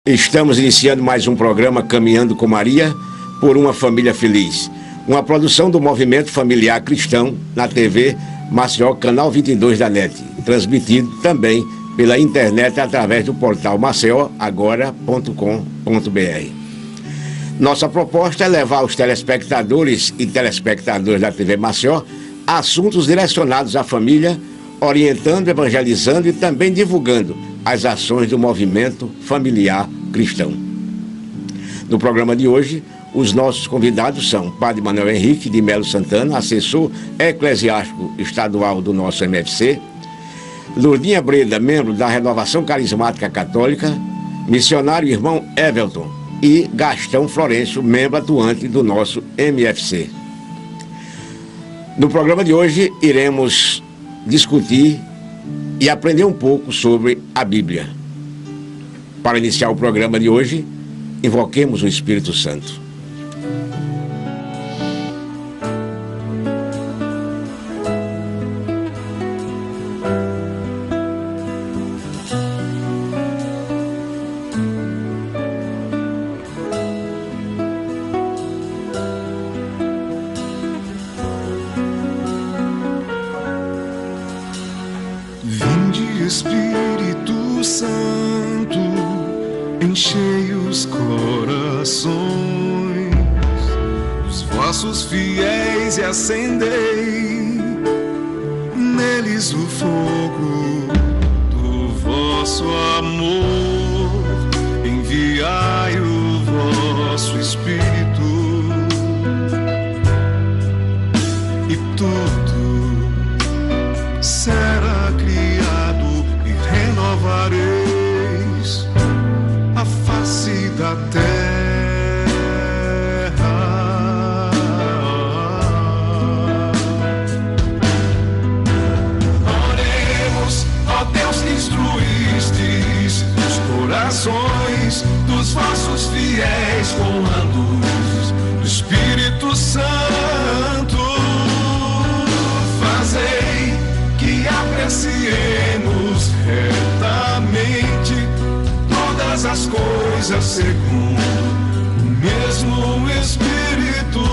Estamos iniciando mais um programa Caminhando com Maria por uma Família Feliz. Uma produção do Movimento Familiar Cristão na TV Maceió, canal 22 da NET. Transmitido também pela internet através do portal maceoagora.com.br. Nossa proposta é levar aos telespectadores e telespectadoras da TV Maceió assuntos direcionados à família, orientando, evangelizando e também divulgando as ações do movimento familiar cristão. No programa de hoje, os nossos convidados são Padre Manuel Henrique de Melo Santana, assessor eclesiástico estadual do nosso MFC, Lourdinha Breda, membro da Renovação Carismática Católica, missionário irmão Everton e Gastão Florencio, membro atuante do nosso MFC. No programa de hoje, iremos discutir e aprender um pouco sobre a Bíblia. Para iniciar o programa de hoje, invoquemos o Espírito Santo. Espírito Santo, enchei os corações dos vossos fiéis e acendei neles o fogo do vosso amor. Enviai o vosso Espírito e tudo será criado. Renovareis a face da terra. Oremos, ó Deus que instruístes os corações dos vossos fiéis com a luz do Espírito Santo. Fazei que apreciemos retamente todas as coisas segundo o mesmo Espírito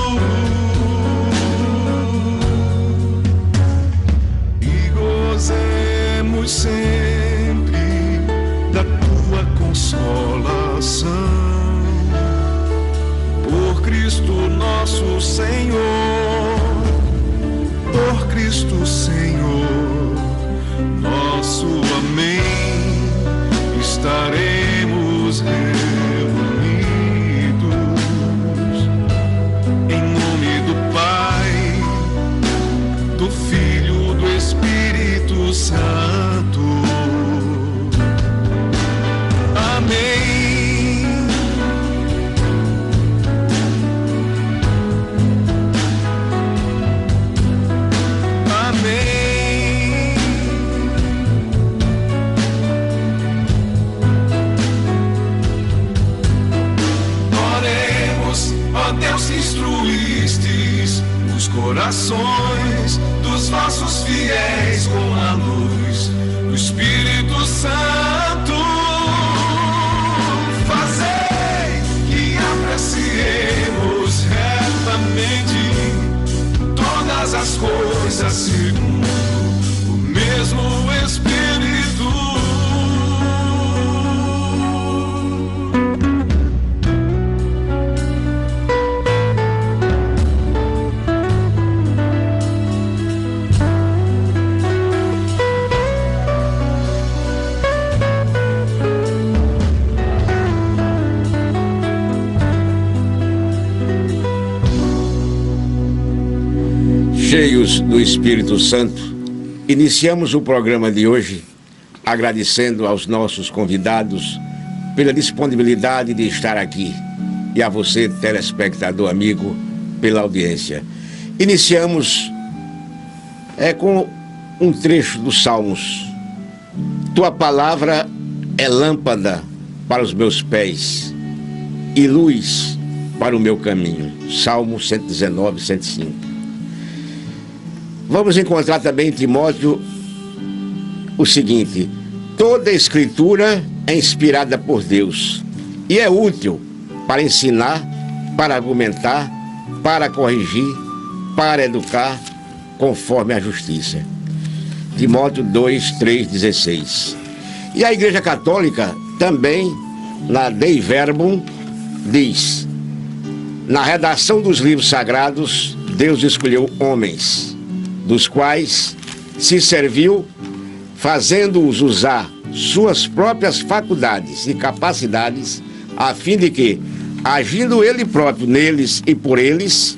e gozemos sempre da tua consolação por Cristo nosso Senhor, por Cristo Senhor nosso amém, estaremos reunidos em nome do Pai, do Filho, do Espírito Santo. Amém. Instruístes os corações dos vossos fiéis com a luz do Espírito Santo. Fazei que apreciemos retamente todas as coisas segundo o mesmo Espírito. Cheios do Espírito Santo, iniciamos o programa de hoje agradecendo aos nossos convidados pela disponibilidade de estar aqui e a você, telespectador amigo, pela audiência. Iniciamos com um trecho dos Salmos. Tua palavra é lâmpada para os meus pés e luz para o meu caminho. Salmo 119, 105. Vamos encontrar também em Timóteo o seguinte: toda a Escritura é inspirada por Deus e é útil para ensinar, para argumentar, para corrigir, para educar, conforme a justiça. Timóteo 2:3-16. E a Igreja Católica também, na Dei Verbum, diz: na redação dos livros sagrados, Deus escolheu homens, dos quais se serviu, fazendo-os usar suas próprias faculdades e capacidades, a fim de que, agindo Ele próprio neles e por eles,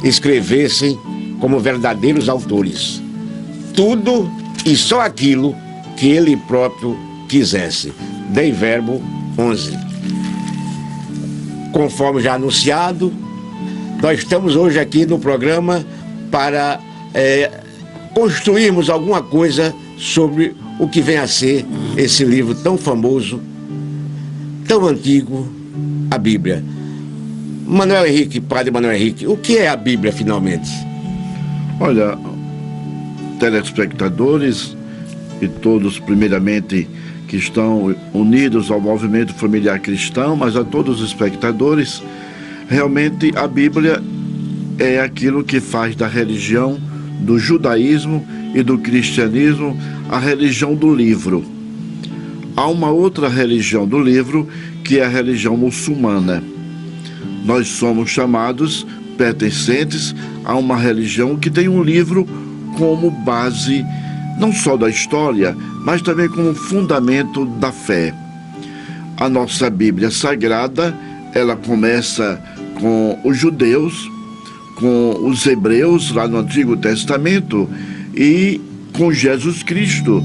escrevessem como verdadeiros autores tudo e só aquilo que Ele próprio quisesse. Dei Verbum 11. Conforme já anunciado, nós estamos hoje aqui no programa para construirmos alguma coisa sobre o que vem a ser esse livro tão famoso, tão antigo, a Bíblia. Manuel Henrique, Padre Manuel Henrique, o que é a Bíblia finalmente? Olha, telespectadores e todos, primeiramente, que estão unidos ao movimento familiar cristão, mas a todos os espectadores, realmente a Bíblia é aquilo que faz da religião, do judaísmo e do cristianismo a religião do livro. Há uma outra religião do livro, que é a religião muçulmana. Nós somos chamados pertencentes a uma religião que tem um livro como base, não só da história, mas também como fundamento da fé. A nossa Bíblia Sagrada, ela começa com os judeus, com os hebreus lá no Antigo Testamento, e com Jesus Cristo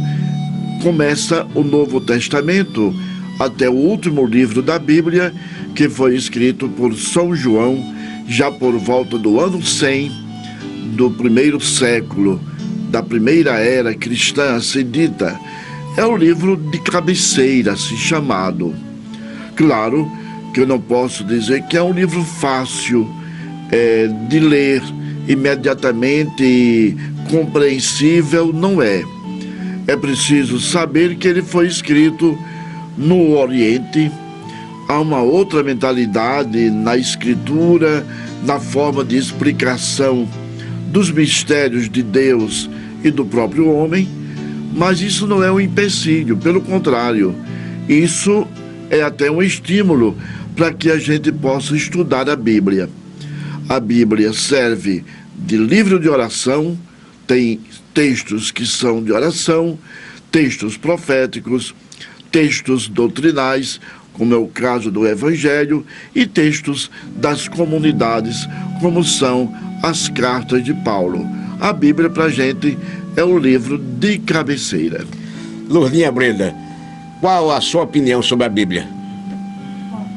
começa o Novo Testamento, até o último livro da Bíblia, que foi escrito por São João, já por volta do ano 100 do primeiro século, da primeira era cristã, assim dita. É o livro de cabeceira, assim chamado. Claro que eu não posso dizer que é um livro fácil de ler, imediatamente compreensível, não é. É preciso saber que ele foi escrito no Oriente. Há uma outra mentalidade na escritura, na forma de explicação dos mistérios de Deus e do próprio homem, mas isso não é um empecilho, pelo contrário, isso é até um estímulo para que a gente possa estudar a Bíblia. A Bíblia serve de livro de oração, tem textos que são de oração, textos proféticos, textos doutrinais, como é o caso do Evangelho, e textos das comunidades, como são as cartas de Paulo. A Bíblia, para a gente, é o livro de cabeceira. Lourdinha Brenda, qual a sua opinião sobre a Bíblia? Bom,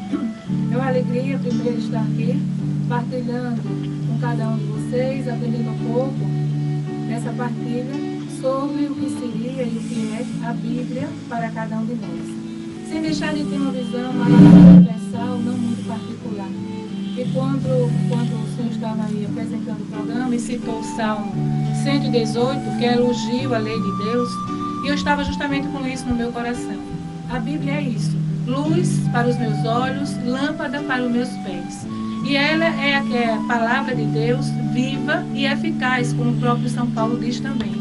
é uma alegria primeiro estar aqui, partilhando com cada um de vocês, aprendendo um pouco nessa partilha sobre o que seria e o que é a Bíblia para cada um de nós. Sem deixar de ter uma visão mais universal, não muito particular. E quando o senhor estava aí apresentando o programa e citou o Salmo 118, que é elogio à lei de Deus, e eu estava justamente com isso no meu coração. A Bíblia é isso: luz para os meus olhos, lâmpada para os meus pés. E ela é a palavra de Deus, viva e eficaz, como o próprio São Paulo diz também.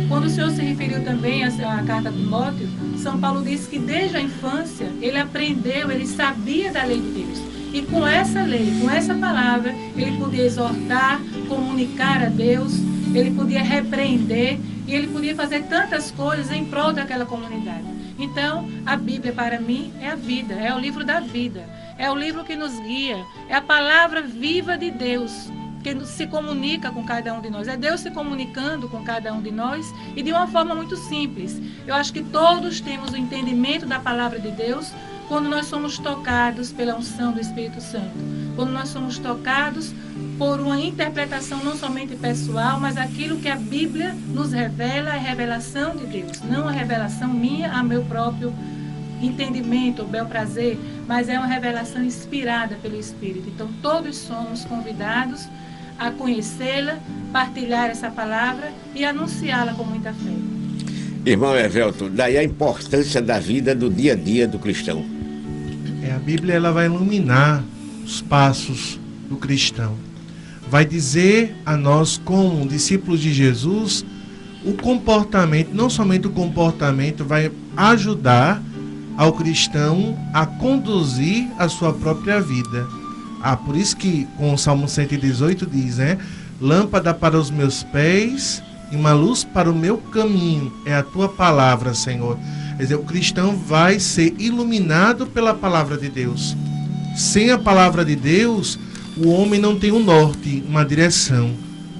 Quando o senhor se referiu também à carta a Timóteo, São Paulo diz que desde a infância ele aprendeu, ele sabia da lei de Deus. E com essa lei, com essa palavra, ele podia exortar, comunicar a Deus, ele podia repreender e ele podia fazer tantas coisas em prol daquela comunidade. Então, a Bíblia para mim é a vida, é o livro da vida, é o livro que nos guia, é a palavra viva de Deus, que se comunica com cada um de nós. É Deus se comunicando com cada um de nós e de uma forma muito simples. Eu acho que todos temos o entendimento da palavra de Deus quando nós somos tocados pela unção do Espírito Santo. Quando nós somos tocados por uma interpretação não somente pessoal, mas aquilo que a Bíblia nos revela, é a revelação de Deus. Não a revelação minha, a meu próprio entendimento, bel prazer, mas é uma revelação inspirada pelo Espírito. Então todos somos convidados a conhecê-la, partilhar essa palavra e anunciá-la com muita fé. Irmão Evelto, daí a importância da vida do dia a dia do cristão. É a Bíblia ela vai iluminar os passos do cristão. Vai dizer a nós, como discípulos de Jesus, o comportamento, não somente o comportamento, vai ajudar ao cristão a conduzir a sua própria vida. Por isso que com o Salmo 118 diz, lâmpada para os meus pés e uma luz para o meu caminho é a tua palavra, Senhor. Quer dizer, o cristão vai ser iluminado pela palavra de Deus. Sem a palavra de Deus, o homem não tem um norte, uma direção,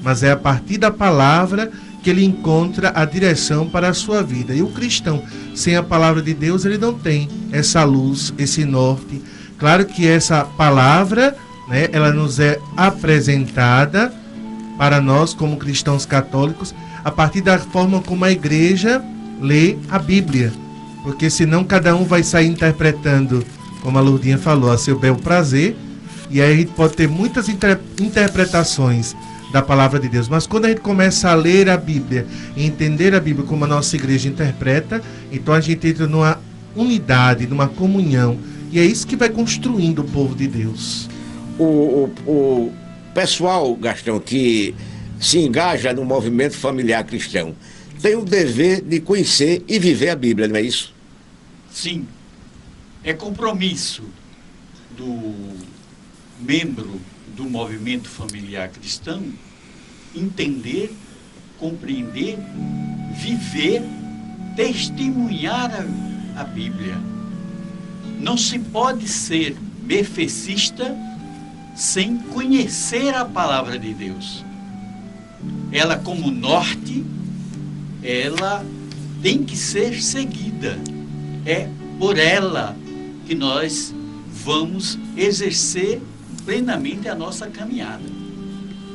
mas é a partir da palavra que ele encontra a direção para a sua vida. E o cristão, sem a palavra de Deus, ele não tem essa luz, esse norte. Claro que essa palavra, ela nos é apresentada para nós, como cristãos católicos, a partir da forma como a igreja lê a Bíblia. Porque senão cada um vai sair interpretando, como a Lourdinha falou, a seu bel prazer, e aí a gente pode ter muitas interpretações da palavra de Deus. Mas quando a gente começa a ler a Bíblia e entender a Bíblia como a nossa igreja interpreta, então a gente entra numa unidade, numa comunhão, e é isso que vai construindo o povo de Deus. O pessoal, Gastão, que se engaja no movimento familiar cristão, tem o dever de conhecer e viver a Bíblia, não é isso? Sim. É compromisso do membro do movimento familiar cristão entender, compreender, viver, testemunhar a Bíblia. Não se pode ser befecista sem conhecer a palavra de Deus. Ela, como norte, ela tem que ser seguida. É por ela que nós vamos exercer plenamente a nossa caminhada.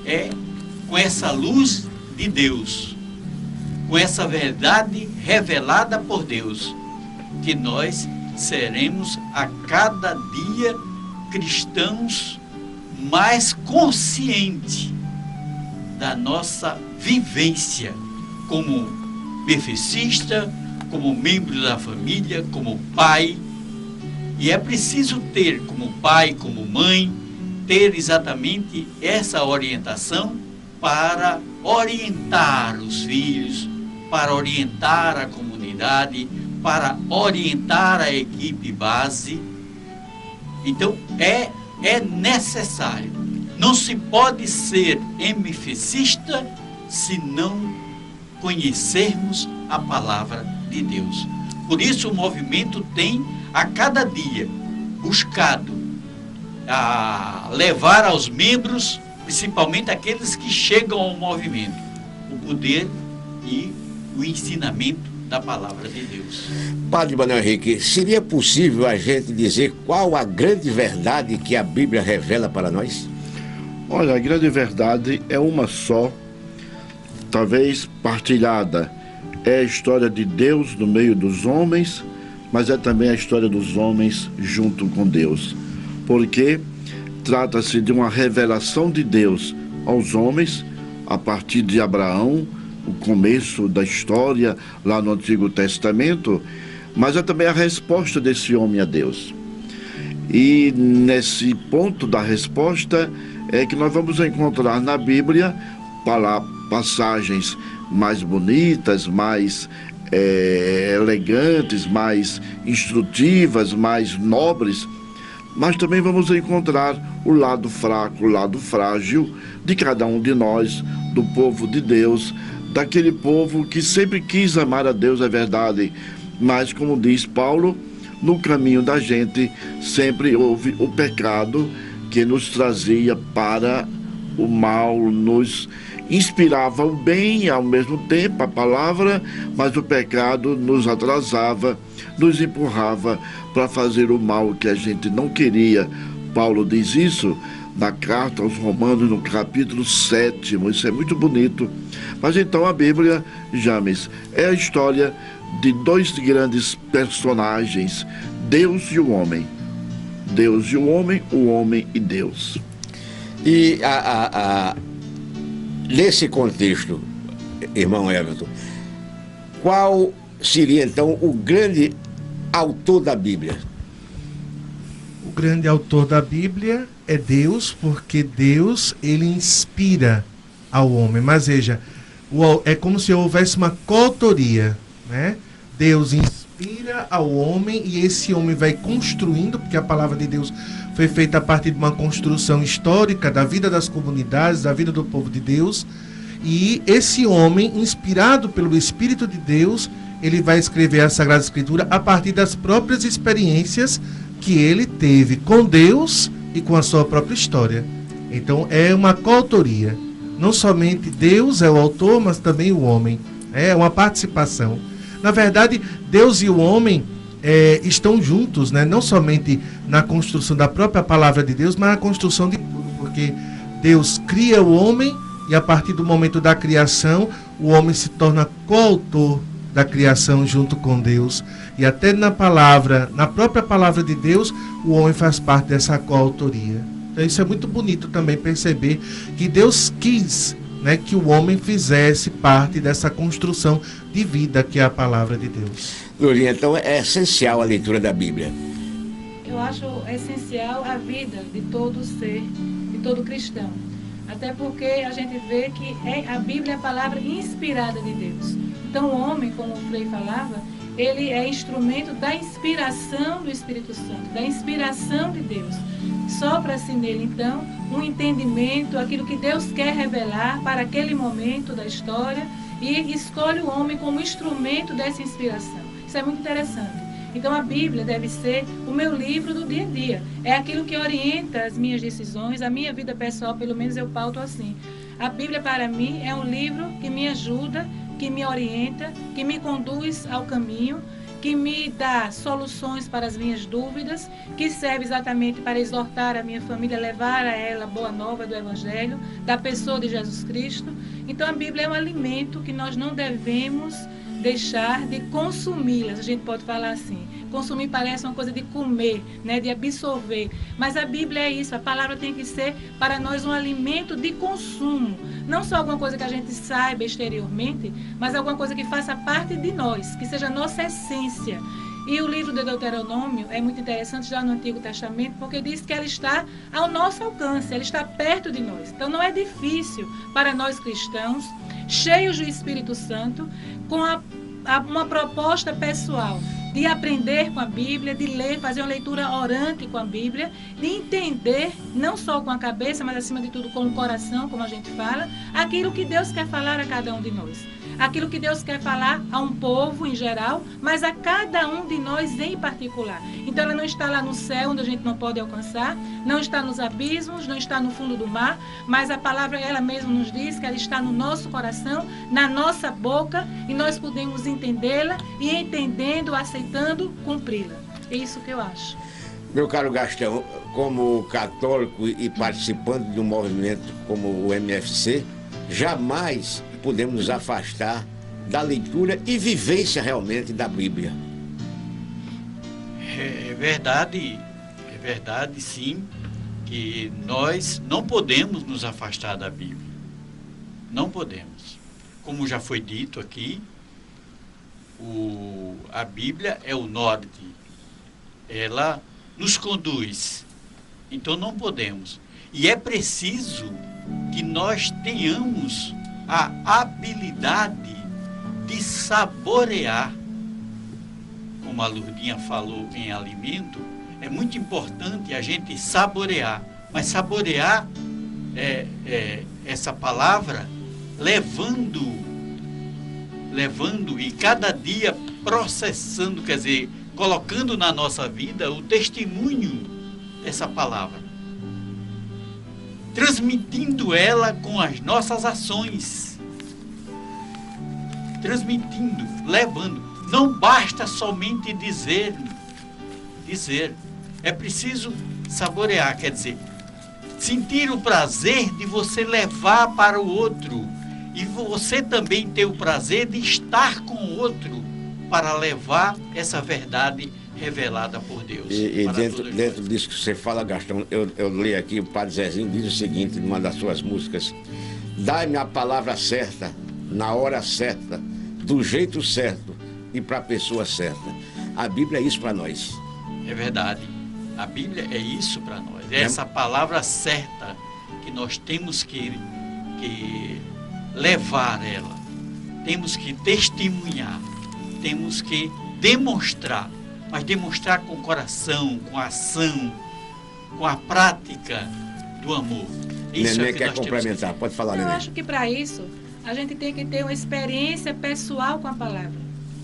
É com essa luz de Deus, com essa verdade revelada por Deus, que nós seremos a cada dia cristãos mais conscientes da nossa vivência como befecista, como membro da família, como pai. E é preciso ter como pai, como mãe, ter exatamente essa orientação para orientar os filhos, para orientar a comunidade, para orientar a equipe base. Então é necessário. Não se pode ser MFCista se não conhecermos a palavra de Deus. Por isso o movimento tem a cada dia buscado a levar aos membros, principalmente aqueles que chegam ao movimento, o poder e o ensinamento da palavra de Deus. Padre Manuel Henrique, seria possível a gente dizer qual a grande verdade que a Bíblia revela para nós? Olha, a grande verdade é uma só, talvez partilhada. É a história de Deus no meio dos homens, mas é também a história dos homens junto com Deus. Porque trata-se de uma revelação de Deus aos homens, a partir de Abraão, o começo da história lá no Antigo Testamento, mas é também a resposta desse homem a Deus. E nesse ponto da resposta é que nós vamos encontrar na Bíblia passagens mais bonitas, mais elegantes, mais instrutivas, mais nobres, mas também vamos encontrar o lado fraco, o lado frágil de cada um de nós, do povo de Deus, daquele povo que sempre quis amar a Deus, é verdade, mas como diz Paulo, no caminho da gente sempre houve o pecado que nos trazia para o mal, nos inspirava o bem ao mesmo tempo, a palavra, mas o pecado nos atrasava, nos empurrava para fazer o mal que a gente não queria. Paulo diz isso na carta aos Romanos, no capítulo 7, isso é muito bonito. Mas então a Bíblia, James, é a história de dois grandes personagens, Deus e o homem. Deus e o homem e Deus. E nesse contexto, irmão Everton, qual seria então o grande autor da Bíblia? O grande autor da Bíblia é Deus, porque Deus, ele inspira ao homem. Mas veja, é como se houvesse uma coautoria, né? Deus inspira ao homem e esse homem vai construindo, porque a palavra de Deus foi feita a partir de uma construção histórica da vida das comunidades, da vida do povo de Deus. E esse homem, inspirado pelo Espírito de Deus, ele vai escrever a Sagrada Escritura a partir das próprias experiências que ele teve com Deus e com a sua própria história. Então é uma coautoria. Não somente Deus é o autor, mas também o homem. É uma participação. Na verdade, Deus e o homem estão juntos, né? Não somente na construção da própria palavra de Deus, mas na construção de tudo, porque Deus cria o homem e a partir do momento da criação, o homem se torna coautor da criação junto com Deus. E até na própria palavra de Deus, o homem faz parte dessa coautoria. Então isso é muito bonito também perceber que Deus quis, né, que o homem fizesse parte dessa construção de vida que é a palavra de Deus. Lulinha, então é essencial a leitura da Bíblia. Eu acho essencial a vida de todo ser, de todo cristão. Até porque a gente vê que a Bíblia é a palavra inspirada de Deus. Então o homem, como o Frei falava, ele é instrumento da inspiração do Espírito Santo, da inspiração de Deus. Sopra-se nele, então, um entendimento, aquilo que Deus quer revelar para aquele momento da história e escolhe o homem como instrumento dessa inspiração. Isso é muito interessante. Então a Bíblia deve ser o meu livro do dia a dia. É aquilo que orienta as minhas decisões, a minha vida pessoal, pelo menos eu pauto assim. A Bíblia para mim é um livro que me ajuda, que me orienta, que me conduz ao caminho, que me dá soluções para as minhas dúvidas, que serve exatamente para exortar a minha família, levar a ela a boa nova do Evangelho, da pessoa de Jesus Cristo. Então a Bíblia é um alimento que nós não devemos deixar de consumi-las, a gente pode falar assim. Consumir parece uma coisa de comer, né, de absorver, mas a Bíblia é isso, a palavra tem que ser para nós um alimento de consumo, não só alguma coisa que a gente saiba exteriormente, mas alguma coisa que faça parte de nós, que seja a nossa essência. E o livro de Deuteronômio é muito interessante já no Antigo Testamento, porque diz que ela está ao nosso alcance, ela está perto de nós. Então não é difícil para nós cristãos, cheios do Espírito Santo, com uma proposta pessoal de aprender com a Bíblia, de ler, fazer uma leitura orante com a Bíblia, de entender, não só com a cabeça, mas acima de tudo com o coração, como a gente fala, aquilo que Deus quer falar a cada um de nós. Aquilo que Deus quer falar a um povo em geral, mas a cada um de nós em particular. Então ela não está lá no céu, onde a gente não pode alcançar, não está nos abismos, não está no fundo do mar, mas a palavra ela mesma nos diz que ela está no nosso coração, na nossa boca, e nós podemos entendê-la e entendendo, aceitando, cumpri-la. É isso que eu acho. Meu caro Gastão, como católico e participante de um movimento como o MFC, jamais podemos nos afastar da leitura e vivência realmente da Bíblia. É verdade sim, que nós não podemos nos afastar da Bíblia. Não podemos. Como já foi dito aqui, a Bíblia é o norte. Ela nos conduz. Então não podemos. E é preciso que nós tenhamos a habilidade de saborear. Como a Lourdinha falou em alimento, é muito importante a gente saborear. Mas saborear essa palavra levando e cada dia processando, quer dizer, colocando na nossa vida o testemunho dessa palavra. Transmitindo ela com as nossas ações. Transmitindo, levando. Não basta somente dizer. É preciso saborear, quer dizer, sentir o prazer de você levar para o outro. E você também ter o prazer de estar com o outro para levar essa verdade revelada por Deus. E dentro disso que você fala, Gastão, eu li aqui, o Padre Zezinho diz o seguinte, numa das suas músicas: dai-me a palavra certa, na hora certa, do jeito certo e para a pessoa certa. A Bíblia é isso para nós. É verdade. A Bíblia é isso para nós, é essa palavra certa que nós temos que levar ela, temos que testemunhar, temos que demonstrar, mas demonstrar com o coração, com a ação, com a prática do amor. Isso Nenê é o que quer nós temos complementar, que pode falar, Eu Nenê. acho que para isso a gente tem que ter uma experiência pessoal com a palavra.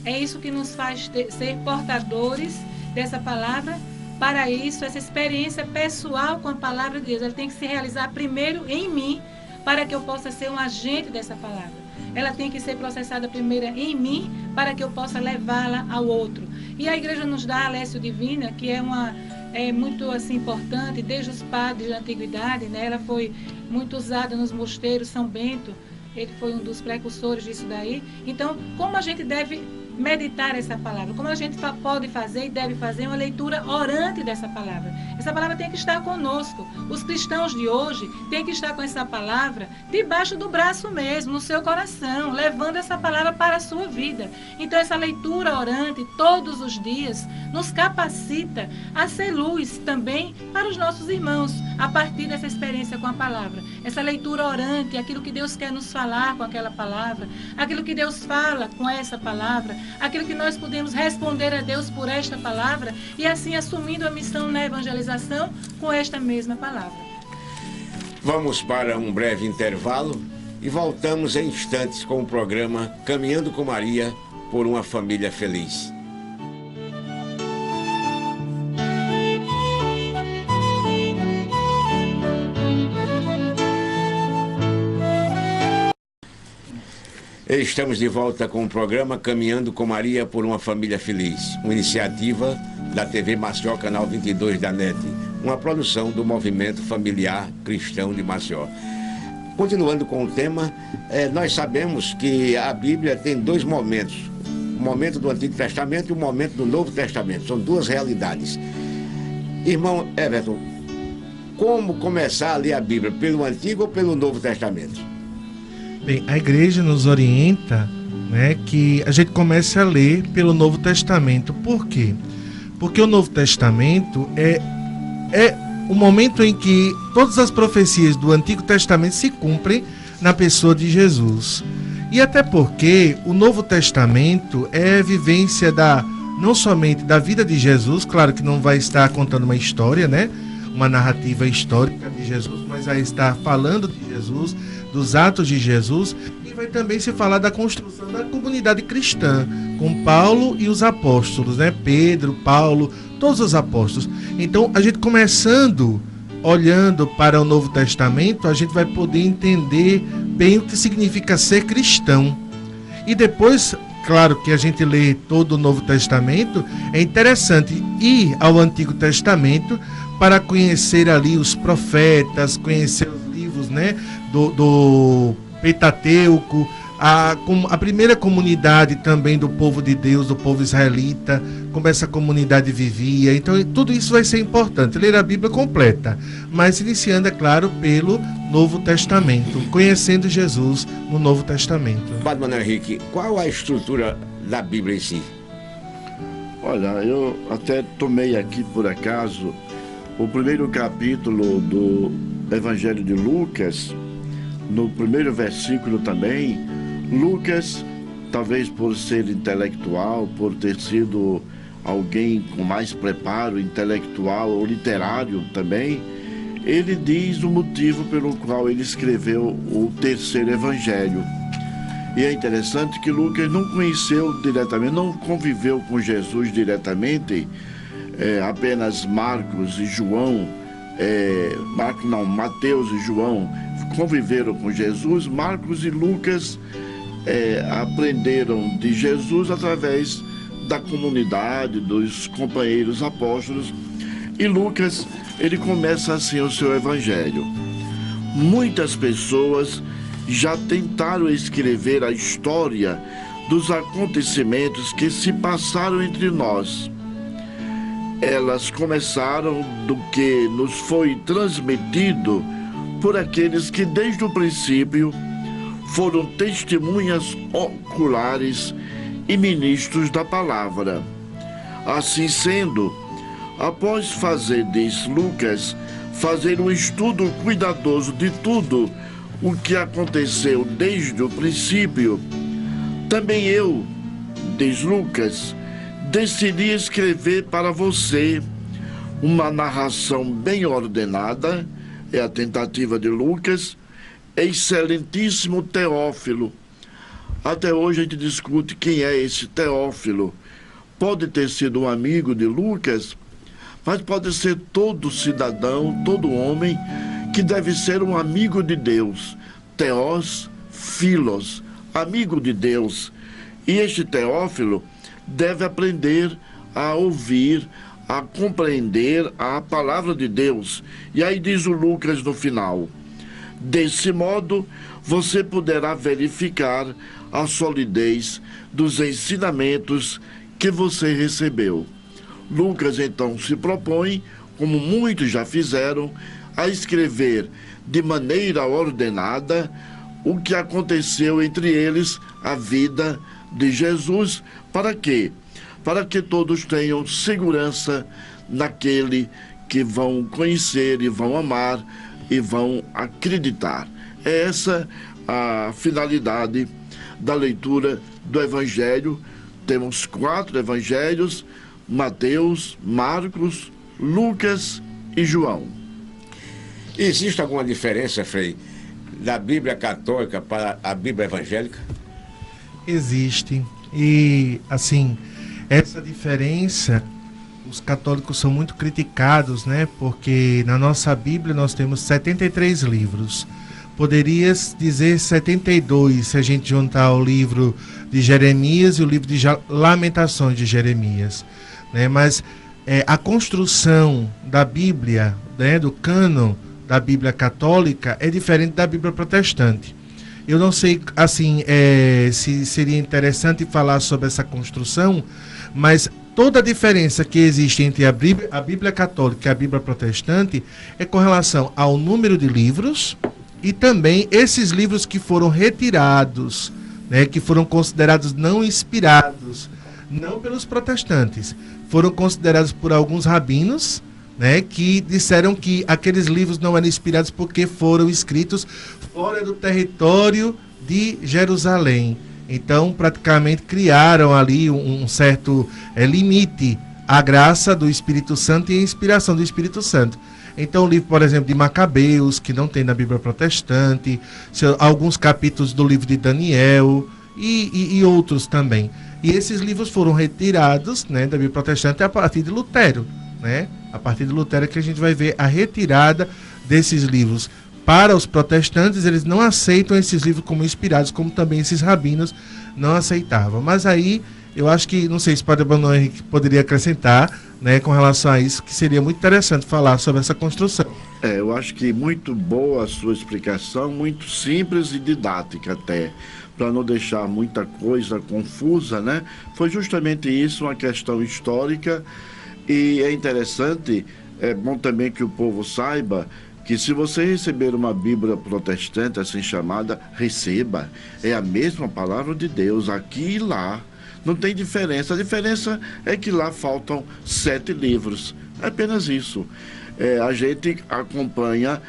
É isso que nos faz ser portadores dessa palavra. Para isso, essa experiência pessoal com a palavra de Deus, ela tem que se realizar primeiro em mim, para que eu possa ser um agente dessa palavra. Ela tem que ser processada primeiro em mim, para que eu possa levá-la ao outro. E a igreja nos dá a Lécio Divina, que é muito assim, importante, desde os padres da antiguidade, né? Ela foi muito usada nos mosteiros. São Bento, ele foi um dos precursores disso daí. Então, como a gente deve meditar essa palavra, como a gente pode fazer e deve fazer uma leitura orante dessa palavra. Essa palavra tem que estar conosco. Os cristãos de hoje têm que estar com essa palavra debaixo do braço mesmo, no seu coração, levando essa palavra para a sua vida. Então essa leitura orante todos os dias nos capacita a ser luz também para os nossos irmãos, a partir dessa experiência com a palavra. Essa leitura orante, aquilo que Deus quer nos falar com aquela palavra, aquilo que Deus fala com essa palavra, aquilo que nós podemos responder a Deus por esta palavra e assim assumindo a missão na evangelização com esta mesma palavra. Vamos para um breve intervalo e voltamos em instantes com o programa Caminhando com Maria por uma Família Feliz. Estamos de volta com o programa Caminhando com Maria por uma Família Feliz, uma iniciativa da TV Maceió, canal 22 da NET, uma produção do Movimento Familiar Cristão de Maceió. Continuando com o tema, nós sabemos que a Bíblia tem dois momentos, o momento do Antigo Testamento e o momento do Novo Testamento, são duas realidades. Irmão Everton, como começar a ler a Bíblia, pelo Antigo ou pelo Novo Testamento? Bem, a igreja nos orienta, né, que a gente comece a ler pelo Novo Testamento. Por quê? Porque o Novo Testamento é o momento em que todas as profecias do Antigo Testamento se cumprem na pessoa de Jesus. E até porque o Novo Testamento é vivência não somente da vida de Jesus, claro que não vai estar contando uma história, né, uma narrativa histórica de Jesus, mas vai estar falando de Jesus, dos atos de Jesus, e vai também se falar da construção da comunidade cristã, com Paulo e os apóstolos, né? Pedro, Paulo, todos os apóstolos. Então, a gente começando, olhando para o Novo Testamento, a gente vai poder entender bem o que significa ser cristão. E depois, claro que a gente lê todo o Novo Testamento, é interessante ir ao Antigo Testamento para conhecer ali os profetas, conhecer os livros, né, do Pentateuco, a primeira comunidade também do povo de Deus, do povo israelita, como essa comunidade vivia. Então tudo isso vai ser importante, ler a Bíblia completa, mas iniciando, é claro, pelo Novo Testamento, conhecendo Jesus no Novo Testamento. Padre Manuel Henrique, qual a estrutura da Bíblia em si? Olha, eu até tomei aqui por acaso o primeiro capítulo do Evangelho de Lucas, no primeiro versículo também. Lucas, talvez por ser intelectual, por ter sido alguém com mais preparo intelectual ou literário também, ele diz o motivo pelo qual ele escreveu o terceiro evangelho. E é interessante que Lucas não conheceu diretamente, não conviveu com Jesus diretamente, apenas Marcos e João, Mateus e João conviveram com Jesus. Marcos e Lucas aprenderam de Jesus através da comunidade, dos companheiros apóstolos. E Lucas, ele começa assim o seu evangelho. Muitas pessoas já tentaram escrever a história dos acontecimentos que se passaram entre nós. Elas começaram do que nos foi transmitido por aqueles que desde o princípio foram testemunhas oculares e ministros da palavra. Assim sendo, Após fazer, diz Lucas, fazer um estudo cuidadoso de tudo o que aconteceu desde o princípio, também eu, diz Lucas, decidi escrever para você uma narração bem ordenada, é a tentativa de Lucas, excelentíssimo Teófilo. Até hoje a gente discute quem é esse Teófilo. Pode ter sido um amigo de Lucas, mas pode ser todo cidadão, todo homem que deve ser um amigo de Deus. Teós, Filos, amigo de Deus. E este Teófilo deve aprender a ouvir, a compreender a palavra de Deus. E aí diz o Lucas no final: desse modo, você poderá verificar a solidez dos ensinamentos que você recebeu. Lucas, então, se propõe, como muitos já fizeram, a escrever de maneira ordenada o que aconteceu entre eles, a vida de Jesus. Para quê? Para que todos tenham segurança naquele que vão conhecer e vão amar e vão acreditar. É essa a finalidade da leitura do Evangelho. Temos 4 evangelhos: Mateus, Marcos, Lucas e João. Existe alguma diferença, Frei, da Bíblia católica para a Bíblia evangélica? Existe. E, assim, essa diferença, os católicos são muito criticados, né? Porque na nossa Bíblia nós temos 73 livros. Poderia dizer 72 se a gente juntar o livro de Jeremias e o livro de Lamentações de Jeremias, né? Mas a construção da Bíblia, né, do cânon da Bíblia católica, é diferente da Bíblia protestante. Eu não sei, assim, se seria interessante falar sobre essa construção, mas toda a diferença que existe entre a Bíblia católica e a Bíblia protestante é com relação ao número de livros e também esses livros que foram retirados, né, que foram considerados não inspirados, não pelos protestantes, foram considerados por alguns rabinos, né, que disseram que aqueles livros não eram inspirados porque foram escritos fora do território de Jerusalém. Então, praticamente criaram ali um certo limite à graça do Espírito Santo e à inspiração do Espírito Santo. Então, o livro, por exemplo, de Macabeus, que não tem na Bíblia protestante, alguns capítulos do livro de Daniel e outros também. E esses livros foram retirados, né, da Bíblia protestante a partir de Lutero, né? A partir de Lutero que a gente vai ver a retirada desses livros. Para os protestantes, eles não aceitam esses livros como inspirados, como também esses rabinos não aceitavam. Mas aí, eu acho que, não sei se o Padre Emanuel Henrique poderia acrescentar, né, com relação a isso, que seria muito interessante falar sobre essa construção. Eu acho que muito boa a sua explicação, muito simples e didática até, para não deixar muita coisa confusa, né? Foi justamente isso, uma questão histórica, e é interessante, é bom também que o povo saiba que se você receber uma Bíblia protestante, assim chamada, receba. É a mesma palavra de Deus, aqui e lá. Não tem diferença. A diferença é que lá faltam 7 livros. É apenas isso. A gente acompanha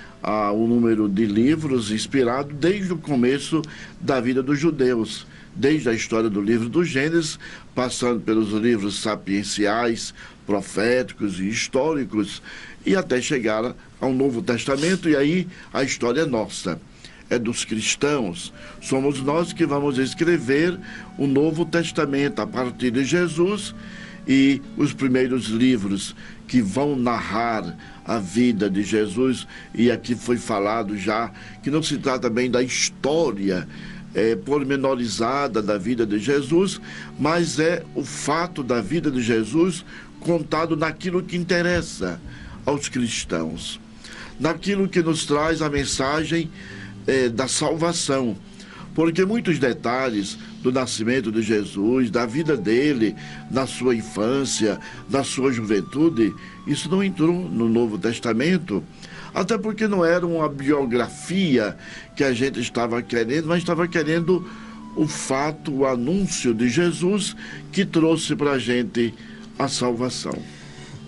o número de livros inspirados desde o começo da vida dos judeus. Desde a história do livro do Gênesis, passando pelos livros sapienciais, proféticos e históricos, e até chegar ao Novo Testamento, e aí a história é nossa, é dos cristãos. Somos nós que vamos escrever o Novo Testamento a partir de Jesus, e os primeiros livros que vão narrar a vida de Jesus, e aqui foi falado já que não se trata bem da história pormenorizada da vida de Jesus, mas é o fato da vida de Jesus contado naquilo que interessa aos cristãos, naquilo que nos traz a mensagem da salvação, porque muitos detalhes do nascimento de Jesus, da vida dele, na sua infância, na sua juventude, isso não entrou no Novo Testamento, até porque não era uma biografia que a gente estava querendo, mas estava querendo o fato, o anúncio de Jesus que trouxe para a gente a salvação.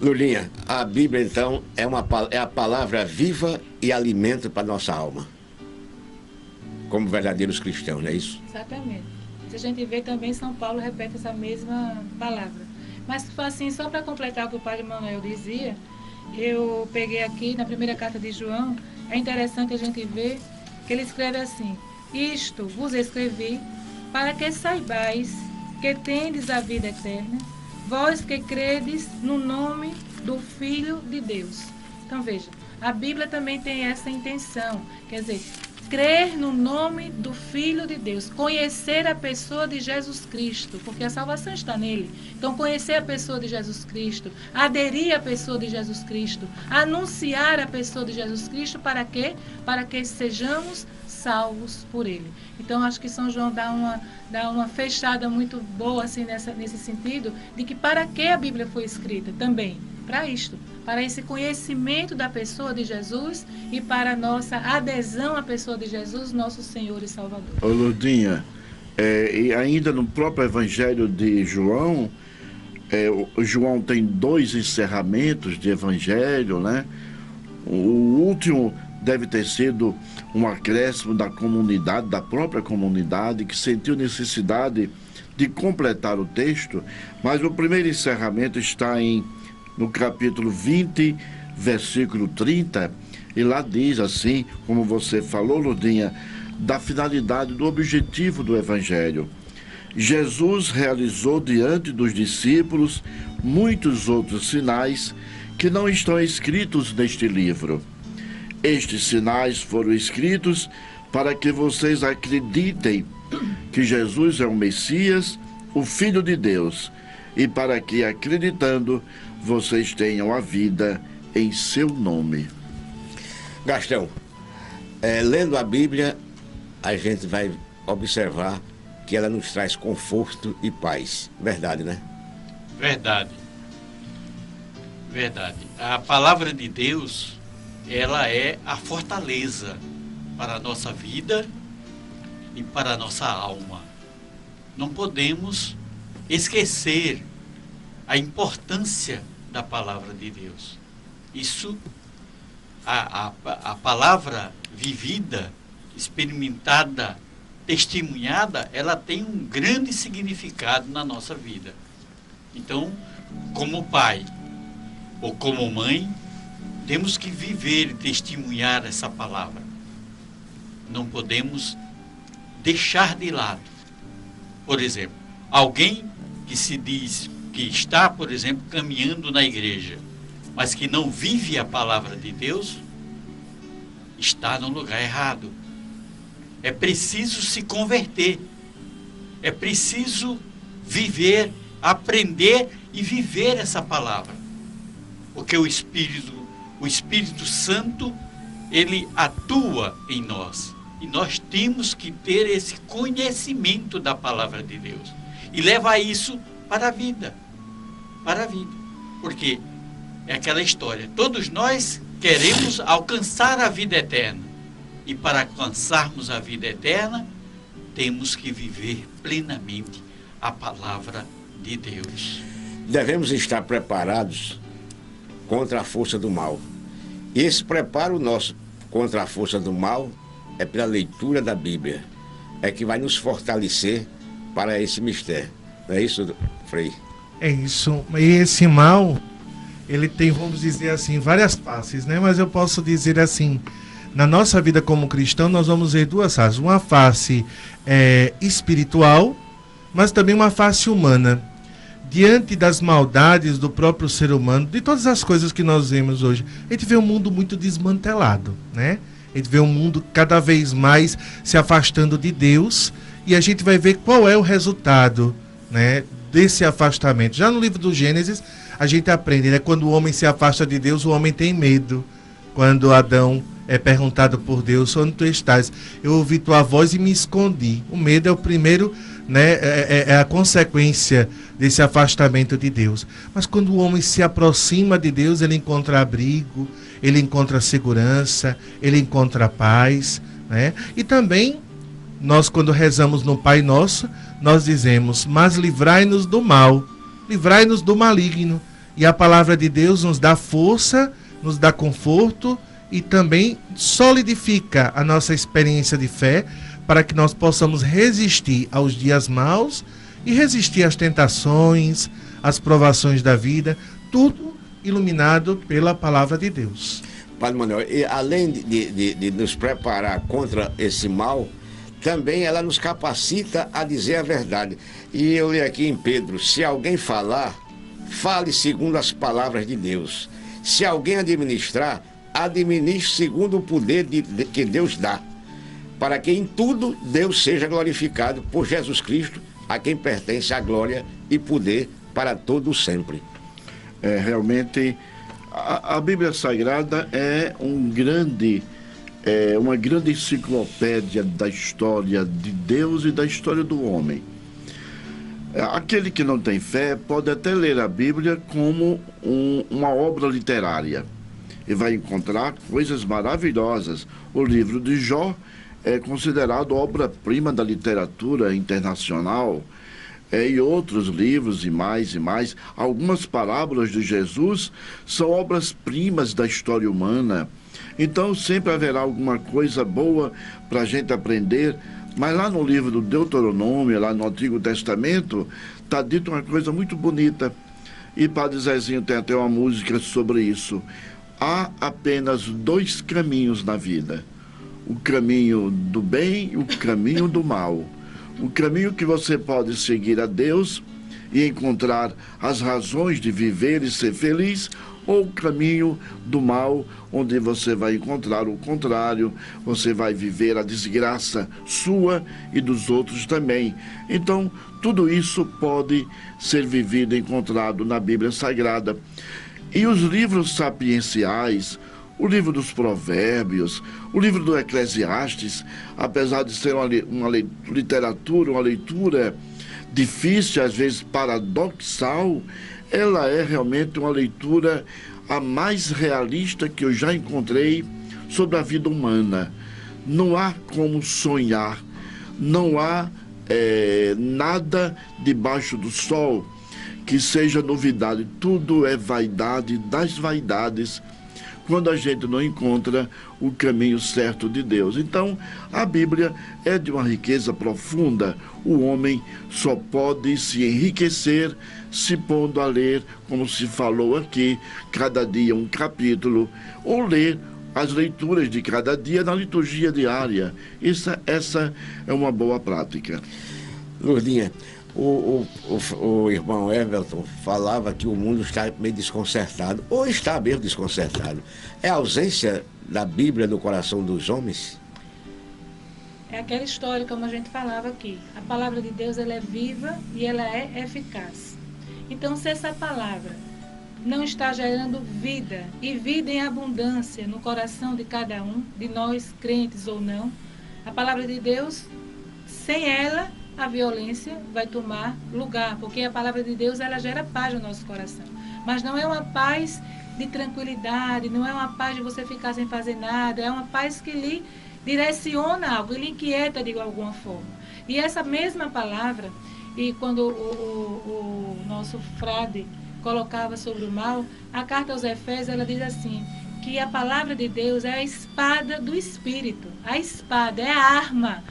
Lulinha, a Bíblia, então, é a palavra viva e alimento para a nossa alma. Como verdadeiros cristãos, não é isso? Exatamente. Se a gente vê também, São Paulo repete essa mesma palavra. Mas, assim, só para completar o que o Padre Manuel dizia, eu peguei aqui na primeira carta de João, é interessante a gente ver que ele escreve assim: isto vos escrevi para que saibais que tendes a vida eterna, vós que credes no nome do Filho de Deus. Então veja, a Bíblia também tem essa intenção, quer dizer, crer no nome do Filho de Deus, conhecer a pessoa de Jesus Cristo, porque a salvação está nele. Então, conhecer a pessoa de Jesus Cristo, aderir à pessoa de Jesus Cristo, anunciar a pessoa de Jesus Cristo, para quê? Para que sejamos salvos por ele. Então, acho que São João dá uma fechada muito boa assim, nesse sentido, de que para que a Bíblia foi escrita também? Para isto, para esse conhecimento da pessoa de Jesus e para a nossa adesão à pessoa de Jesus, nosso Senhor e Salvador. Ô Lourdinha, e ainda no próprio Evangelho de João, o João tem 2 encerramentos de Evangelho, né? O último deve ter sido um acréscimo da comunidade, da própria comunidade, que sentiu necessidade de completar o texto, mas o primeiro encerramento está no capítulo 20, versículo 30, e lá diz assim, como você falou, Lourdinha, da finalidade, do objetivo do Evangelho. Jesus realizou diante dos discípulos muitos outros sinais que não estão escritos neste livro. Estes sinais foram escritos para que vocês acreditem que Jesus é o Messias, o Filho de Deus, e para que, acreditando, vocês tenham a vida em seu nome. Gastão, lendo a Bíblia, a gente vai observar que ela nos traz conforto e paz. Verdade, né? Verdade. Verdade. A palavra de Deus, ela é a fortaleza para a nossa vida e para a nossa alma. Não podemos esquecer a importância da palavra de Deus. Isso, a palavra vivida, experimentada, testemunhada, ela tem um grande significado na nossa vida. Então, como pai ou como mãe, temos que viver e testemunhar essa palavra. Não podemos deixar de lado. Por exemplo, alguém que se diz que está, por exemplo, caminhando na igreja, mas que não vive a palavra de Deus, está no lugar errado. É preciso se converter. É preciso viver, aprender e viver essa palavra. Porque o Espírito Santo, ele atua em nós. E nós temos que ter esse conhecimento da palavra de Deus. E levar isso para a vida. Para a vida. Porque é aquela história. Todos nós queremos alcançar a vida eterna. E para alcançarmos a vida eterna, temos que viver plenamente a palavra de Deus. Devemos estar preparados contra a força do mal. E esse preparo nosso contra a força do mal é pela leitura da Bíblia. É que vai nos fortalecer para esse mistério. Não é isso, Frei? É isso. E esse mal, ele tem, vamos dizer assim, várias faces, né? Mas eu posso dizer assim, na nossa vida como cristão, nós vamos ver 2 faces. Uma face espiritual, mas também uma face humana. Diante das maldades do próprio ser humano, de todas as coisas que nós vemos hoje, a gente vê um mundo muito desmantelado, né? A gente vê um mundo cada vez mais se afastando de Deus, e a gente vai ver qual é o resultado, né, desse afastamento. Já no livro do Gênesis, a gente aprende, né? Quando o homem se afasta de Deus, o homem tem medo. Quando Adão é perguntado por Deus, onde tu estás? Eu ouvi tua voz e me escondi. O medo é o primeiro, né, é a consequência desse afastamento de Deus. Mas quando o homem se aproxima de Deus, ele encontra abrigo, ele encontra segurança, ele encontra paz, né? E também, nós quando rezamos no Pai Nosso, nós dizemos, mas livrai-nos do mal, livrai-nos do maligno. E a palavra de Deus nos dá força, nos dá conforto e também solidifica a nossa experiência de fé para que nós possamos resistir aos dias maus e resistir às tentações, às provações da vida, tudo iluminado pela palavra de Deus. Padre Manuel, e além de nos preparar contra esse mal, também ela nos capacita a dizer a verdade. E eu li aqui em Pedro, se alguém falar, fale segundo as palavras de Deus. Se alguém administrar, administre segundo o poder que Deus dá, para que em tudo Deus seja glorificado por Jesus Cristo, a quem pertence a glória e poder para todo sempre. Realmente, a Bíblia Sagrada é uma grande enciclopédia da história de Deus e da história do homem. Aquele que não tem fé pode até ler a Bíblia como uma obra literária e vai encontrar coisas maravilhosas. O livro de Jó é considerado obra-prima da literatura internacional, e outros livros e mais. Algumas parábolas de Jesus são obras-primas da história humana. Então sempre haverá alguma coisa boa para a gente aprender. Mas lá no livro do Deuteronômio, lá no Antigo Testamento, está dito uma coisa muito bonita. E Padre Zezinho tem até uma música sobre isso. Há apenas 2 caminhos na vida: o caminho do bem e o caminho do mal. O caminho que você pode seguir a Deus e encontrar as razões de viver e ser feliz, ou o caminho do mal, onde você vai encontrar o contrário, você vai viver a desgraça sua e dos outros também. Então, tudo isso pode ser vivido e encontrado na Bíblia Sagrada. E os livros sapienciais, o livro dos Provérbios, o livro do Eclesiastes, apesar de ser uma literatura, uma leitura difícil, às vezes paradoxal, ela é realmente uma leitura a mais realista que eu já encontrei sobre a vida humana. Não há como sonhar, não há nada debaixo do sol que seja novidade. Tudo é vaidade das vaidades, quando a gente não encontra o caminho certo de Deus. Então, a Bíblia é de uma riqueza profunda. O homem só pode se enriquecer se pondo a ler, como se falou aqui, cada dia um capítulo, ou ler as leituras de cada dia na liturgia diária. Essa é uma boa prática. Lourdinha, o irmão Everton falava que o mundo está meio desconcertado, ou está mesmo desconcertado. É a ausência da Bíblia no coração dos homens? É aquela história, como a gente falava aqui. A palavra de Deus, ela é viva e ela é eficaz. Então, se essa palavra não está gerando vida, e vida em abundância no coração de cada um, de nós, crentes ou não, a palavra de Deus, sem ela, a violência vai tomar lugar, porque a palavra de Deus, ela gera paz no nosso coração. Mas não é uma paz de tranquilidade, não é uma paz de você ficar sem fazer nada, é uma paz que lhe direciona algo, lhe inquieta de alguma forma. E essa mesma palavra, e quando o nosso frade colocava sobre o mal, a carta aos Efésios, ela diz assim, que a palavra de Deus é a espada do Espírito. A espada é a arma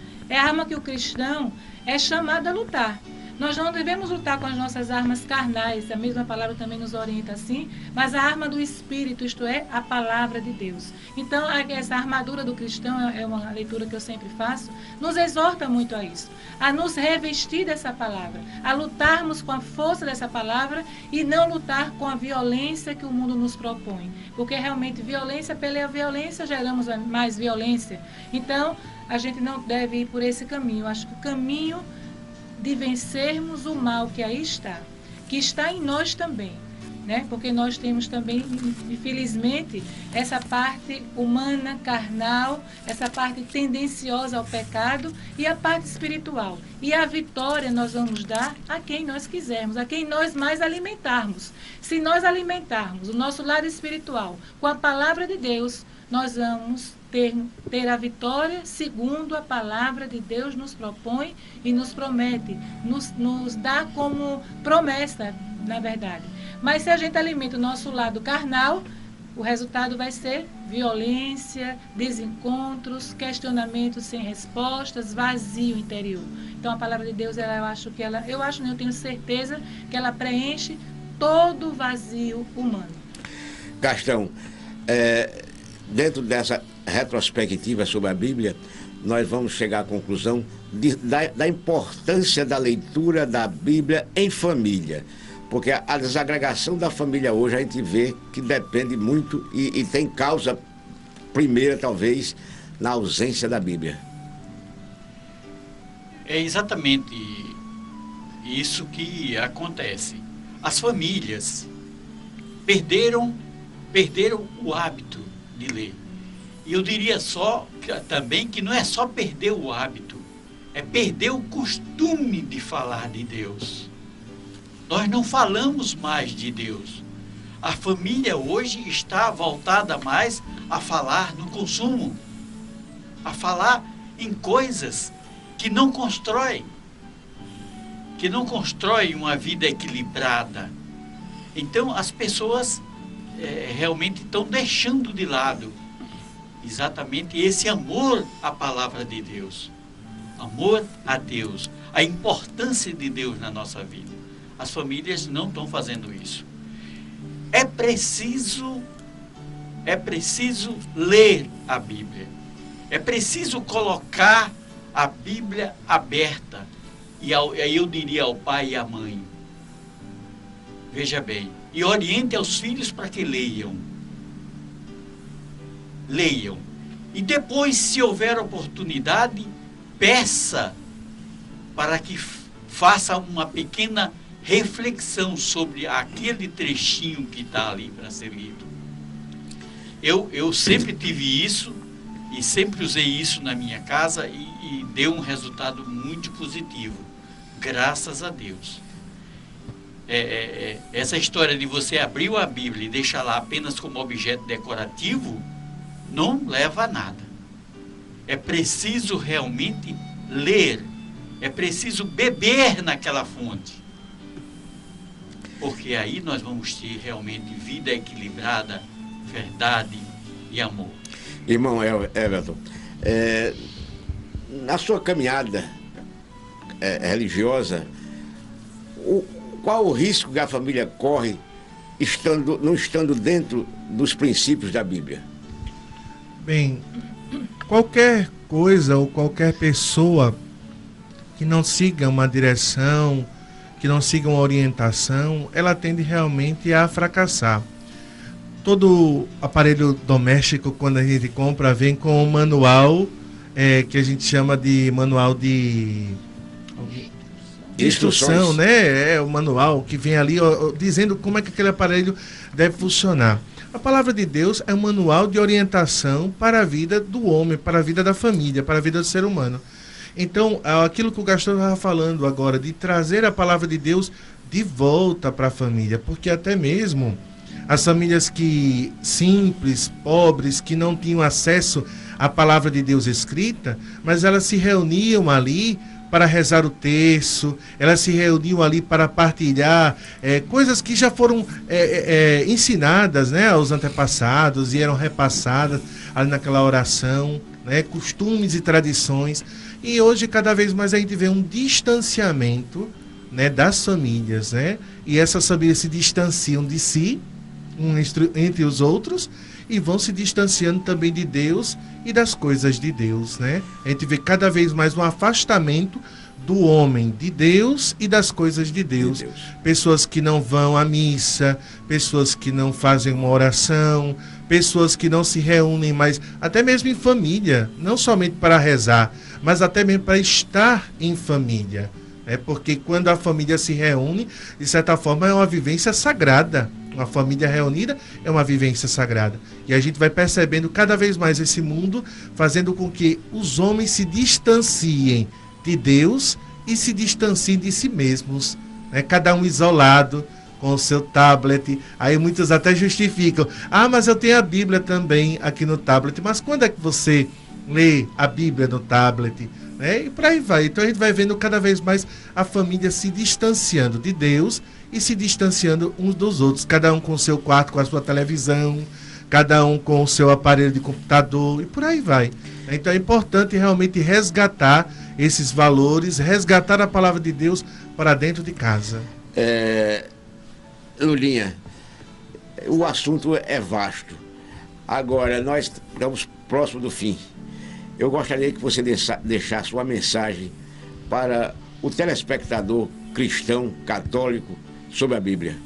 que o cristão é chamado a lutar. Nós não devemos lutar com as nossas armas carnais, a mesma palavra também nos orienta assim, mas a arma do Espírito, isto é, a palavra de Deus. Então, essa armadura do cristão, é uma leitura que eu sempre faço, nos exorta muito a isso, a nos revestir dessa palavra, a lutarmos com a força dessa palavra e não lutar com a violência que o mundo nos propõe, porque realmente violência pela violência geramos mais violência. Então, a gente não deve ir por esse caminho. Acho que o caminho de vencermos o mal que aí está, que está em nós também, né? Porque nós temos também, infelizmente, essa parte humana, carnal, essa parte tendenciosa ao pecado e a parte espiritual. E a vitória nós vamos dar a quem nós quisermos, a quem nós mais alimentarmos. Se nós alimentarmos o nosso lado espiritual com a palavra de Deus, nós vamos ter a vitória segundo a palavra de Deus nos propõe e nos promete, nos dá como promessa, na verdade. Mas se a gente alimenta o nosso lado carnal, o resultado vai ser violência, desencontros, questionamentos sem respostas, vazio interior. Então a palavra de Deus, eu tenho certeza que ela preenche todo o vazio humano. Gastão, dentro dessa retrospectiva sobre a Bíblia, nós vamos chegar à conclusão da importância da leitura da Bíblia em família. Porque a desagregação da família hoje a gente vê que depende muito e tem causa primeira, talvez, na ausência da Bíblia. É exatamente isso que acontece. As famílias perderam o hábito de ler. E eu diria também que não é só perder o hábito, é perder o costume de falar de Deus. Nós não falamos mais de Deus. A família hoje está voltada mais a falar no consumo, a falar em coisas que não constroem uma vida equilibrada. Então as pessoas realmente estão deixando de lado exatamente esse amor à palavra de Deus, amor a Deus, a importância de Deus na nossa vida. As famílias não estão fazendo isso. É preciso ler a Bíblia. É preciso colocar a Bíblia aberta. E aí eu diria ao pai e à mãe, veja bem, e oriente aos filhos para que leiam. Leiam. E depois, se houver oportunidade, peça para que faça uma pequena reflexão sobre aquele trechinho que está ali para ser lido. Eu sempre tive isso e sempre usei isso na minha casa e deu um resultado muito positivo, graças a Deus. Essa história de você abrir a Bíblia e deixar lá apenas como objeto decorativo não leva a nada. É preciso realmente ler, é preciso beber naquela fonte. Porque aí nós vamos ter realmente vida equilibrada, verdade e amor. Irmão Everton, na sua caminhada religiosa, qual o risco que a família corre não estando dentro dos princípios da Bíblia? Bem, qualquer coisa ou qualquer pessoa que não siga uma direção, que não siga uma orientação, ela tende realmente a fracassar. Todo aparelho doméstico, quando a gente compra, vem com um manual que a gente chama de manual de instrução, né? É o manual que vem ali dizendo como é que aquele aparelho deve funcionar. A palavra de Deus é um manual de orientação para a vida do homem, para a vida da família, para a vida do ser humano. Então, aquilo que o Gastão estava falando agora, de trazer a palavra de Deus de volta para a família, porque até mesmo as famílias simples, pobres, que não tinham acesso à palavra de Deus escrita, mas elas se reuniam ali para rezar o terço, elas se reuniam ali para partilhar coisas que já foram ensinadas, né, aos antepassados e eram repassadas ali naquela oração, né, costumes e tradições. E hoje, cada vez mais, a gente vê um distanciamento, né, das famílias, né? E essas famílias se distanciam de si, entre os outros, e vão se distanciando também de Deus e das coisas de Deus, né? A gente vê cada vez mais um afastamento do homem de Deus e das coisas de Deus. Pessoas que não vão à missa, pessoas que não fazem uma oração, pessoas que não se reúnem mais, até mesmo em família, não somente para rezar, mas até mesmo para estar em família. Porque quando a família se reúne, de certa forma é uma vivência sagrada. Uma família reunida é uma vivência sagrada. E a gente vai percebendo cada vez mais esse mundo, fazendo com que os homens se distanciem de Deus e se distanciem de si mesmos, né? Cada um isolado, com o seu tablet. Aí muitos até justificam: mas eu tenho a Bíblia também aqui no tablet. Mas quando é que você lê a Bíblia no tablet? E por aí vai. Então a gente vai vendo cada vez mais a família se distanciando de Deus e se distanciando uns dos outros, cada um com o seu quarto, com a sua televisão, cada um com o seu aparelho de computador e por aí vai. Então é importante realmente resgatar esses valores, resgatar a palavra de Deus para dentro de casa. Lulinha, o assunto é vasto. Agora, nós estamos próximo do fim. Eu gostaria que você deixasse uma mensagem para o telespectador cristão, católico, sobre a Bíblia.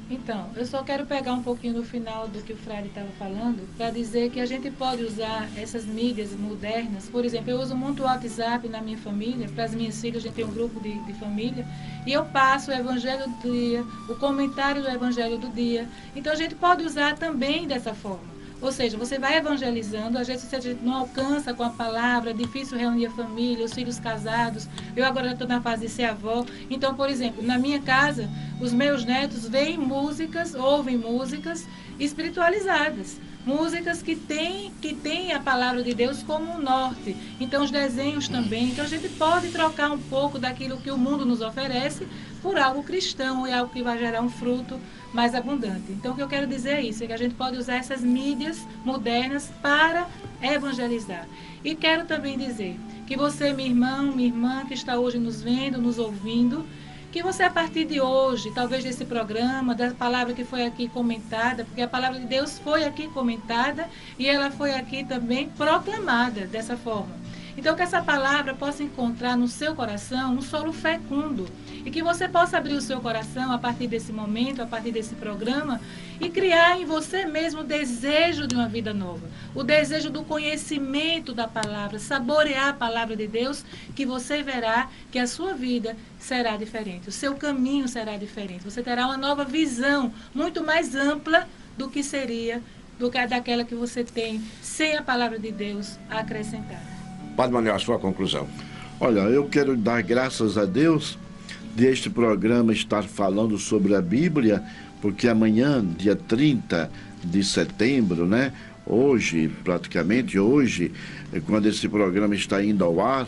Então, eu só quero pegar um pouquinho do final do que o Frade estava falando, para dizer que a gente pode usar essas mídias modernas. Por exemplo, eu uso muito o WhatsApp na minha família, para as minhas filhas, a gente tem um grupo de família, e eu passo o Evangelho do dia, o comentário do Evangelho do dia. Então, a gente pode usar também dessa forma. Ou seja, você vai evangelizando, às vezes a gente não alcança com a palavra, é difícil reunir a família, os filhos casados. Eu agora estou na fase de ser avó. Então, por exemplo, na minha casa, os meus netos veem músicas, ouvem músicas espiritualizadas. Músicas que têm a palavra de Deus como um norte. Então, os desenhos também. Então, a gente pode trocar um pouco daquilo que o mundo nos oferece por algo cristão e algo que vai gerar um fruto mais abundante. Então, o que eu quero dizer é isso, é que a gente pode usar essas mídias modernas para evangelizar. E quero também dizer que você, meu irmão, minha irmã, que está hoje nos vendo, nos ouvindo, que você, a partir de hoje, talvez desse programa, da palavra que foi aqui comentada, porque a palavra de Deus foi aqui comentada e ela foi aqui também proclamada dessa forma. Então, que essa palavra possa encontrar no seu coração um solo fecundo e que você possa abrir o seu coração a partir desse momento, a partir desse programa e criar em você mesmo o desejo de uma vida nova, o desejo do conhecimento da palavra, saborear a palavra de Deus, que você verá que a sua vida será diferente, o seu caminho será diferente, você terá uma nova visão muito mais ampla do que seria daquela que você tem sem a palavra de Deus a acrescentar. Padre Manuel, a sua conclusão. Olha, eu quero dar graças a Deus de este programa estar falando sobre a Bíblia, porque amanhã, dia 30 de setembro, né? Hoje, praticamente hoje, quando esse programa está indo ao ar,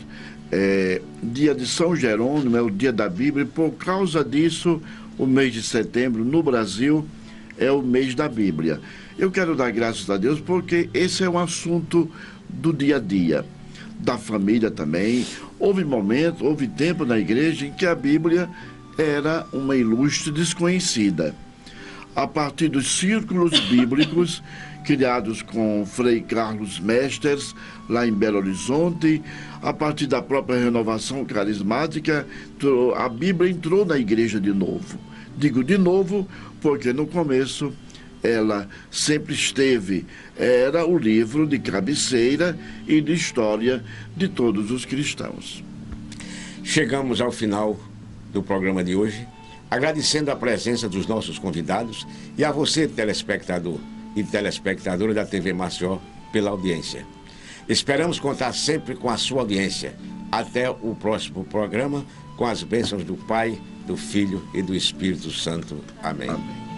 dia de São Jerônimo, é o dia da Bíblia, e por causa disso, o mês de setembro no Brasil é o mês da Bíblia. Eu quero dar graças a Deus porque esse é um assunto do dia a dia, da família também. Houve momentos, houve tempo na igreja em que a Bíblia era uma ilustre desconhecida. A partir dos círculos bíblicos criados com Frei Carlos Mesters, lá em Belo Horizonte, a partir da própria renovação carismática, a Bíblia entrou na igreja de novo. Digo de novo porque no começo ela sempre esteve, era o livro de cabeceira e de história de todos os cristãos. Chegamos ao final do programa de hoje, agradecendo a presença dos nossos convidados e a você, telespectador e telespectadora da TV Maceió, pela audiência. Esperamos contar sempre com a sua audiência. Até o próximo programa, com as bênçãos do Pai, do Filho e do Espírito Santo. Amém. Amém.